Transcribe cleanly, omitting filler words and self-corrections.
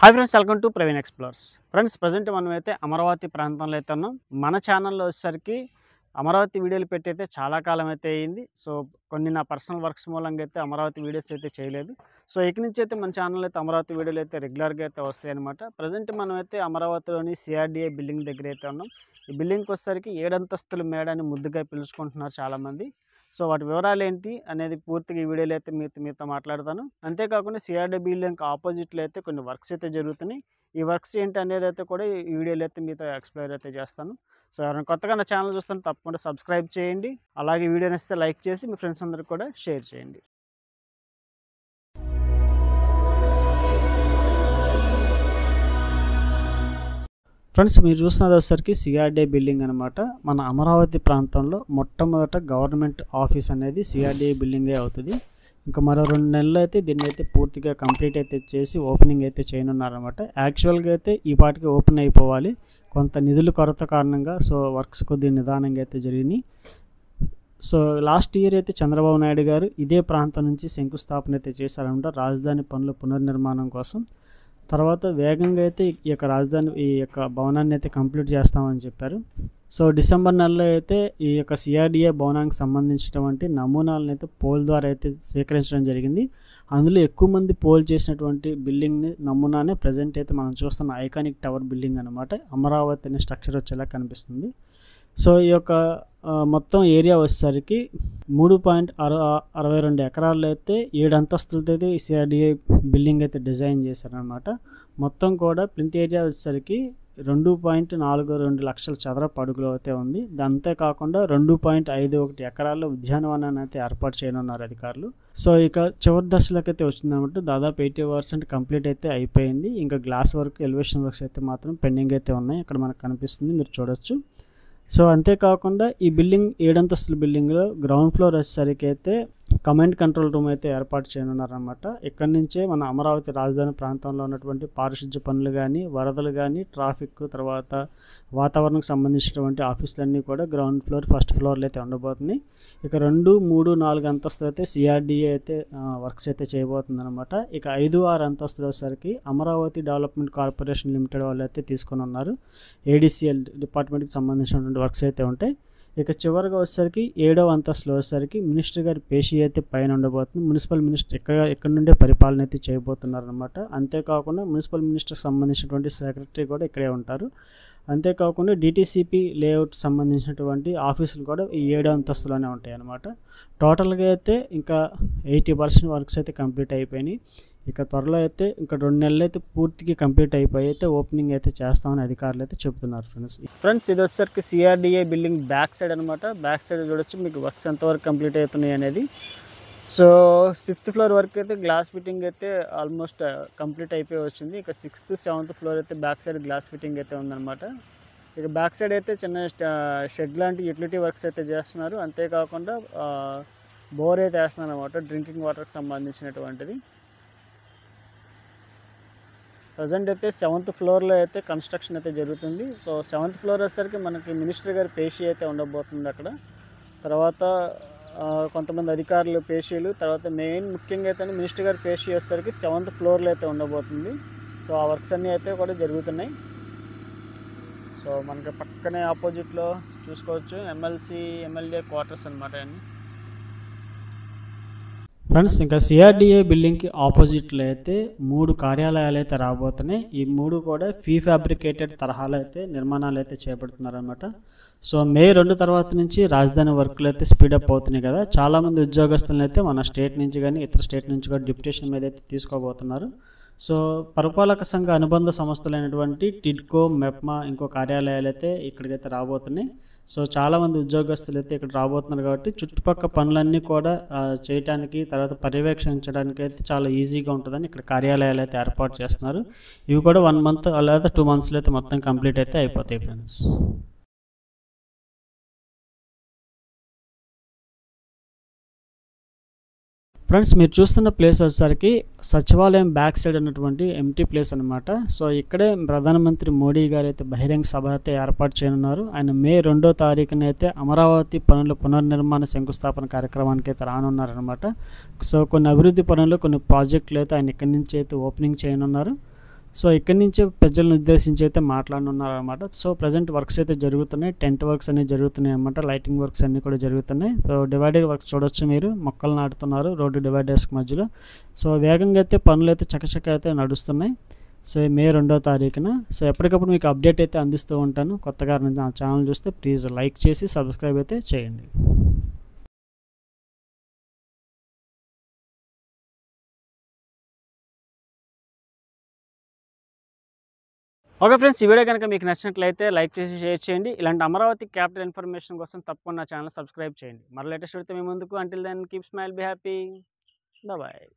Hi friends, welcome to Praveen explores. Friends, present మనమైతే అమరావతి ప్రాంతంలో అయితే ఉన్నాం. మన ఛానల్లో వచ్చేసరికి అమరావతి వీడియోలు పెట్టి అయితే చాలా కాలం అయితే అయ్యింది. సో కొన్ని నా పర్సనల్ వర్క్స్ మూలంగా అయితే అమరావతి వీడియోస్ అయితే చేయలేదు. సో ఇక నుంచి అయితే మన ఛానల్ అయితే అమరావతి వీడియోలు అయితే రెగ్యులర్గా అయితే వస్తాయి అనమాట. ప్రజెంట్ మనమైతే అమరావతిలోని సిఆర్డిఏ బిల్డింగ్ దగ్గర అయితే ఉన్నాం. ఈ బిల్డింగ్కి వచ్చేసరికి 7 అంతస్తుల మేడని ముద్దుగా పిలుచుకుంటున్నారు చాలామంది. సో వాటి వివరాలు ఏంటి అనేది పూర్తిగా ఈ వీడియోలో అయితే మీతో మాట్లాడతాను. అంతేకాకుండా సిఆర్డీ బిల్డింగ్ ఆపోజిట్లో అయితే కొన్ని వర్క్స్ అయితే జరుగుతున్నాయి. ఈ వర్క్స్ ఏంటి అనేది అయితే కూడా ఈ వీడియోలో అయితే మీతో ఎక్స్ప్లెయిన్ అయితే చేస్తాను. సో ఎవరైనా కొత్తగా నా ఛానల్ చూస్తాను తప్పకుండా సబ్స్క్రైబ్ చేయండి. అలాగే వీడియో నచ్చితే లైక్ చేసి మీ ఫ్రెండ్స్ అందరికి కూడా షేర్ చేయండి. ఫ్రెండ్స్, మీరు చూస్తున్నది వచ్చేసరికి సిఆర్డీ బిల్డింగ్ అనమాట. మన అమరావతి ప్రాంతంలో మొట్టమొదట గవర్నమెంట్ ఆఫీస్ అనేది సిఆర్డీ బిల్డింగే అవుతుంది. ఇంకా మరో 2 నెలలు అయితే దీన్ని అయితే పూర్తిగా కంప్లీట్ అయితే చేసి ఓపెనింగ్ అయితే చేయనున్నారనమాట. యాక్చువల్గా అయితే ఈ పాటికి ఓపెన్ అయిపోవాలి. కొంత నిధుల కొరత కారణంగా సో వర్క్స్ కొద్దిగా నిదానంగా అయితే జరిగినాయి. సో లాస్ట్ ఇయర్ అయితే చంద్రబాబు నాయుడు గారు ఇదే ప్రాంతం నుంచి శంకుస్థాపన అయితే చేశారనమాట రాజధాని పనుల పునర్నిర్మాణం కోసం. తర్వాత వేగంగా అయితే ఈ యొక్క భవనాన్ని అయితే కంప్లీట్ చేస్తామని చెప్పారు. సో డిసెంబర్ నెలలో అయితే ఈ యొక్క సిఆర్డిఏ భవనానికి సంబంధించినటువంటి నమూనాలను అయితే పోల్ ద్వారా అయితే స్వీకరించడం జరిగింది. అందులో ఎక్కువ మంది పోల్ చేసినటువంటి బిల్డింగ్ని నమూనానే ప్రజెంట్ అయితే మనం చూస్తున్న ఐకానిక్ టవర్ బిల్డింగ్ అనమాట. అమరావతి అనే స్ట్రక్చర్ వచ్చేలా కనిపిస్తుంది. సో ఈ యొక్క మొత్తం ఏరియా వచ్చేసరికి 3.62 ఎకరాల్లో అయితే 7 అంతస్తులతో అయితే ఈ సిఆర్డిఏ బిల్డింగ్ అయితే డిజైన్ చేశారనమాట. మొత్తం కూడా ప్రింట్ ఏరియా వచ్చేసరికి 2.42 లక్షల చదరపు అడుగులు అయితే ఉంది. అంతేకాకుండా 2.51 ఎకరాల్లో ఉద్యానవనాన్ని అయితే ఏర్పాటు చేయనున్నారు అధికారులు. సో ఇక చివరి దశలోకి అయితే వచ్చిందన్నమాట. దాదాపు 80% కంప్లీట్ అయితే అయిపోయింది. ఇంకా గ్లాస్ వర్క్, ఎలివేషన్ వర్క్స్ అయితే మాత్రం పెండింగ్ అయితే ఉన్నాయి. ఇక్కడ మనకు కనిపిస్తుంది, మీరు చూడొచ్చు. సో అంతేకాకుండా ఈ బిల్డింగ్ 7 అంతస్తుల బిల్డింగ్లో గ్రౌండ్ ఫ్లోర్ వచ్చేసరికి అయితే కమాండ్ కంట్రోల్ రూమ్ అయితే ఏర్పాటు చేయనున్నారన్నమాట. ఇక్కడి నుంచే మన అమరావతి రాజధాని ప్రాంతంలో ఉన్నటువంటి పారిశుద్ధ్య పనులు కానీ, వరదలు కానీ, ట్రాఫిక్, తర్వాత వాతావరణకు సంబంధించినటువంటి ఆఫీసులన్నీ కూడా గ్రౌండ్ ఫ్లోర్, ఫస్ట్ ఫ్లోర్లో అయితే ఉండబోతుంది. ఇక 2, 3, 4 అంతస్తులు అయితే సిఆర్డిఏ అయితే వర్క్స్ అయితే చేయబోతుంది అనమాట. ఇక 5, 6 అంతస్తులు వచ్చేసరికి అమరావతి డెవలప్మెంట్ కార్పొరేషన్ లిమిటెడ్ వాళ్ళు అయితే తీసుకొని ఉన్నారు. ADCL డిపార్ట్మెంట్కి సంబంధించినటువంటి వర్క్స్ అయితే ఉంటాయి. ఇక చివరిగా వచ్చేసరికి 7వ అంతస్తులో వచ్చేసరికి మినిస్టర్ గారి పేషీ అయితే పైన ఉండబోతుంది. మున్సిపల్ మినిస్టర్ ఇక్కడ నుండే పరిపాలన అయితే చేయబోతున్నారు అనమాట. అంతేకాకుండా మున్సిపల్ మినిస్టర్కి సంబంధించినటువంటి సెక్రటరీ కూడా ఇక్కడే ఉంటారు. అంతేకాకుండా DTCP లేఅవుట్ సంబంధించినటువంటి ఆఫీసులు కూడా ఈ 7వ అంతస్తులోనే ఉంటాయి అన్నమాట. టోటల్గా అయితే ఇంకా 80% వర్క్స్ అయితే కంప్లీట్ అయిపోయినాయి. ఇక త్వరలో అయితే ఇంకా 2 నెలలు అయితే పూర్తిగా కంప్లీట్ అయిపోయి అయితే ఓపెనింగ్ అయితే చేస్తామని అధికారులు అయితే చెప్తున్నారు. ఫ్రెండ్స్ ఇది వచ్చేసరికి సిఆర్డిఏ బిల్డింగ్ బ్యాక్ సైడ్ అనమాట. బ్యాక్ సైడ్ చూడొచ్చు మీకు వర్క్స్ ఎంతవరకు కంప్లీట్ అవుతున్నాయి అనేది. సో 5th ఫ్లోర్ వరకు అయితే గ్లాస్ ఫిట్టింగ్ అయితే ఆల్మోస్ట్ కంప్లీట్ అయిపోయి వచ్చింది. ఇక 6th, 7th ఫ్లోర్ అయితే బ్యాక్ సైడ్ గ్లాస్ ఫిట్టింగ్ అయితే ఉందన్నమాట. ఇక బ్యాక్ సైడ్ అయితే చిన్న షెడ్ లాంటి యూటిలిటీ వర్క్స్ అయితే చేస్తున్నారు. అంతేకాకుండా బోర్ అయితే వేస్తున్నారు అనమాట, డ్రింకింగ్ వాటర్కి సంబంధించినటువంటిది. ప్రజెంట్ అయితే 7th ఫ్లోర్లో అయితే కన్స్ట్రక్షన్ అయితే జరుగుతుంది. సో 7th ఫ్లోర్ వచ్చేసరికి మనకి మినిస్టర్ గారి పేషీ అయితే ఉండబోతుంది అక్కడ. తర్వాత కొంతమంది అధికారులు పేషీలు, తర్వాత ముఖ్యంగా అయితే మినిస్టర్ గారి పేషీ వచ్చేసరికి 7th ఫ్లోర్లో అయితే ఉండబోతుంది. సో ఆ వర్క్స్ అన్నీ అయితే కూడా జరుగుతున్నాయి. సో మనకి పక్కనే ఆపోజిట్లో చూసుకోవచ్చు ఎమ్మెల్యే క్వార్టర్స్ అనమాట అన్నీ. ఫ్రెండ్స్, ఇంకా సిఆర్డిఏ బిల్డింగ్కి ఆపోజిట్లో అయితే 3 కార్యాలయాలు అయితే రాబోతున్నాయి. ఈ 3 కూడా ఫ్యాబ్రికేటెడ్ తరహాలో అయితే నిర్మాణాలు అయితే చేపడుతున్నారనమాట. సో మే 2 తర్వాత నుంచి రాజధాని వర్క్లు అయితే స్పీడప్ అవుతున్నాయి కదా. చాలామంది ఉద్యోగస్తులను అయితే మన స్టేట్ నుంచి కానీ ఇతర స్టేట్ నుంచి కూడా డిప్యుటేషన్ మీద అయితే తీసుకోబోతున్నారు. సో పురపాలక సంఘ అనుబంధ సంస్థలైనటువంటి టిడ్కో, మెప్మా, ఇంకో కార్యాలయాలు అయితే ఇక్కడికైతే రాబోతున్నాయి. సో చాలామంది ఉద్యోగస్తులు అయితే ఇక్కడ రాబోతున్నారు కాబట్టి చుట్టుపక్కల పనులన్నీ కూడా చేయడానికి, తర్వాత పర్యవేక్షించడానికి అయితే చాలా ఈజీగా ఉంటుందని ఇక్కడ కార్యాలయాలు అయితే ఏర్పాటు చేస్తున్నారు. ఇవి కూడా 1 మంత్ లేదా 2 మంత్స్లో అయితే మొత్తం కంప్లీట్ అయితే అయిపోతాయి ఫ్రెండ్స్. ఫ్రెండ్స్, మీరు చూస్తున్న ప్లేస్ వచ్చేసరికి సచివాలయం బ్యాక్ సైడ్ ఉన్నటువంటి ఎంటీ ప్లేస్ అనమాట. సో ఇక్కడే ప్రధానమంత్రి మోడీ గారు అయితే బహిరంగ సభ అయితే ఏర్పాటు చేయనున్నారు. ఆయన మే 2వ తారీఖున అయితే అమరావతి పనుల పునర్నిర్మాణ శంకుస్థాపన కార్యక్రమానికి అయితే రానున్నారనమాట. సో కొన్ని అభివృద్ధి పనులు, కొన్ని ప్రాజెక్టులు అయితే ఆయన ఇక్కడి నుంచి అయితే ఓపెనింగ్ చేయనున్నారు. సో ఇక్కడి నుంచే ప్రజలను ఉద్దేశించి అయితే మాట్లాడనున్నారన్నమాట. సో ప్రజెంట్ వర్క్స్ అయితే జరుగుతున్నాయి, టెంట్ వర్క్స్ అనేవి జరుగుతున్నాయి అన్నమాట, లైటింగ్ వర్క్స్ అన్నీ కూడా జరుగుతున్నాయి. సో డివైడర్ వర్క్ చూడొచ్చు మీరు, మొక్కలు నాటుతున్నారు రోడ్డు డివైడర్స్కి మధ్యలో. సో వేగంగా అయితే పనులు అయితే చకచక అయితే నడుస్తున్నాయి. సో మే 2వ తారీఖున. సో ఎప్పటికప్పుడు మీకు అప్డేట్ అయితే అందిస్తూ ఉంటాను. కొత్తగా నా ఛానల్ చూస్తే ప్లీజ్ లైక్ చేసి సబ్స్క్రైబ్ అయితే చేయండి. ఓకే ఫ్రెండ్స్, ఈ వీడియో కనుక మీకు నచ్చినట్లయితే లైక్ చేసి షేర్ చేయండి. ఇలాంటి అమరావతి క్యాపిటల్ ఇన్ఫర్మేషన్ కోసం తప్పకుండా నా ఛానల్ సబ్స్క్రైబ్ చేయండి. మరో లేటెస్ట్ వీడియోతో మీ ముందుకు. Until then keep smile, be happy, bye.